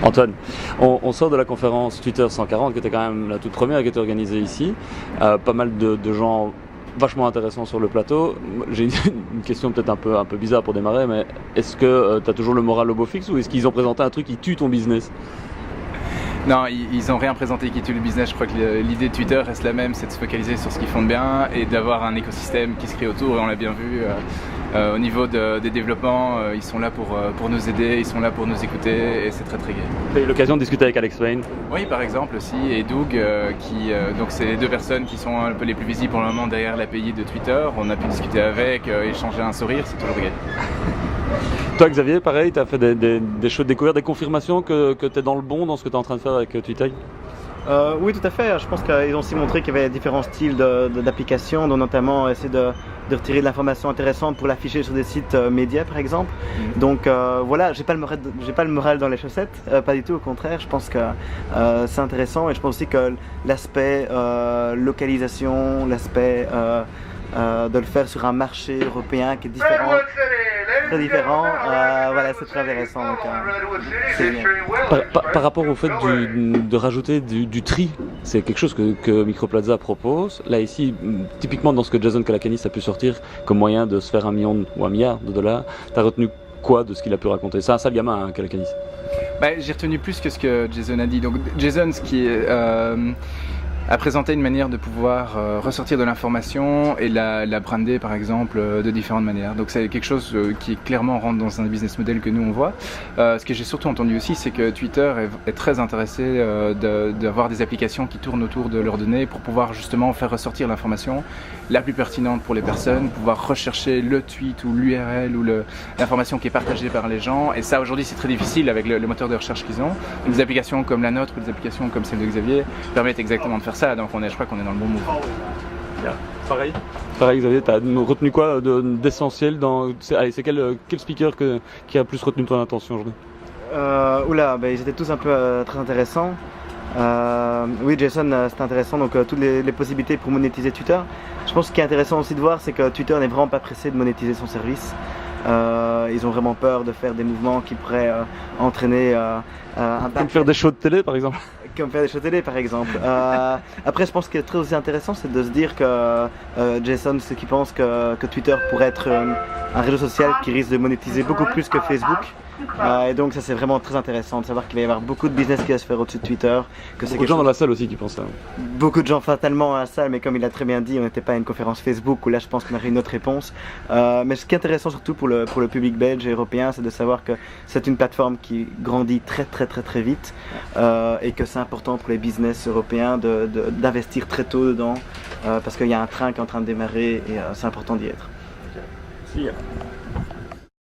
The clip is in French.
Antoine, on sort de la conférence Twitter 140 qui était quand même la toute première qui était organisée ici. Pas mal de gens vachement intéressants sur le plateau. J'ai une question peut-être un peu bizarre pour démarrer, mais est-ce que tu as toujours le moral au beau fixe ou est-ce qu'ils ont présenté un truc qui tue ton business ? Non, ils n'ont rien présenté qui tue le business. Je crois que l'idée de Twitter reste la même, c'est de se focaliser sur ce qu'ils font de bien et d'avoir un écosystème qui se crée autour. Et on l'a bien vu au niveau des développements, ils sont là pour nous aider, ils sont là pour nous écouter et c'est très très gai. Tu as eu l'occasion de discuter avec Alex Wayne ? Oui, par exemple aussi, et Doug, donc c'est les deux personnes qui sont un peu les plus visibles pour le moment derrière l'API de Twitter. On a pu discuter avec, échanger un sourire, c'est toujours gai. Toi Xavier, pareil, tu as fait des choses découvertes, des confirmations que tu es dans le bon dans ce que tu es en train de faire avec Twitter ? Oui, tout à fait. Je pense qu'ils ont aussi montré qu'il y avait différents styles d'applications, dont notamment essayer de retirer de l'information intéressante pour l'afficher sur des sites médias, par exemple. Donc voilà, j'ai pas le moral dans les chaussettes, pas du tout, au contraire. Je pense que c'est intéressant et je pense aussi que l'aspect localisation, l'aspect de le faire sur un marché européen qui est différent, très différent, voilà, c'est très intéressant. Donc, par rapport au fait de rajouter du tri, c'est quelque chose que Microplaza propose. Là ici, typiquement dans ce que Jason Calacanis a pu sortir comme moyen de se faire $1 million ou $1 milliard, tu as retenu quoi de ce qu'il a pu raconter ? C'est un sale gamin, hein, Calacanis. J'ai retenu plus que ce que Jason a dit. Donc Jason, ce qui est... a présenté une manière de pouvoir ressortir de l'information et la brander par exemple de différentes manières. Donc c'est quelque chose qui clairement rentre dans un business model que nous on voit. Ce que j'ai surtout entendu aussi, c'est que Twitter est très intéressé d'avoir des applications qui tournent autour de leurs données pour pouvoir justement faire ressortir l'information la plus pertinente pour les personnes, pouvoir rechercher le tweet ou l'URL ou l'information qui est partagée par les gens. Et ça aujourd'hui c'est très difficile avec le moteur de recherche qu'ils ont. Des applications comme la nôtre ou des applications comme celle de Xavier permettent exactement de faire ça, donc je crois qu'on est dans le bon mouvement. Pareil Xavier, tu as retenu quoi d'essentiel c'est quel speaker qui a plus retenu ton attention aujourd'hui ? Ils étaient tous un peu très intéressants. Oui, Jason, c'était intéressant, donc toutes les possibilités pour monétiser Twitter. Je pense que ce qui est intéressant aussi de voir, c'est que Twitter n'est vraiment pas pressé de monétiser son service. Ils ont vraiment peur de faire des mouvements qui pourraient entraîner un Comme faire des shows de télé par exemple. Comme faire des shows télé par exemple. Après je pense que ce qui est très aussi intéressant c'est de se dire que Jason c'est qu'il pense que Twitter pourrait être un réseau social qui risque de monétiser beaucoup plus que Facebook. Et donc ça c'est vraiment très intéressant de savoir qu'il va y avoir beaucoup de business qui va se faire au-dessus de Twitter. Beaucoup de gens dans la salle aussi qui pensent ça. Beaucoup de gens fatalement dans la salle, mais comme il a très bien dit, on n'était pas à une conférence Facebook où là je pense qu'on aurait une autre réponse. Mais ce qui est intéressant surtout pour le public belge et européen, c'est de savoir que c'est une plateforme qui grandit très très très très vite et que c'est important pour les business européens d'investir très tôt dedans parce qu'il y a un train qui est en train de démarrer et c'est important d'y être. Merci.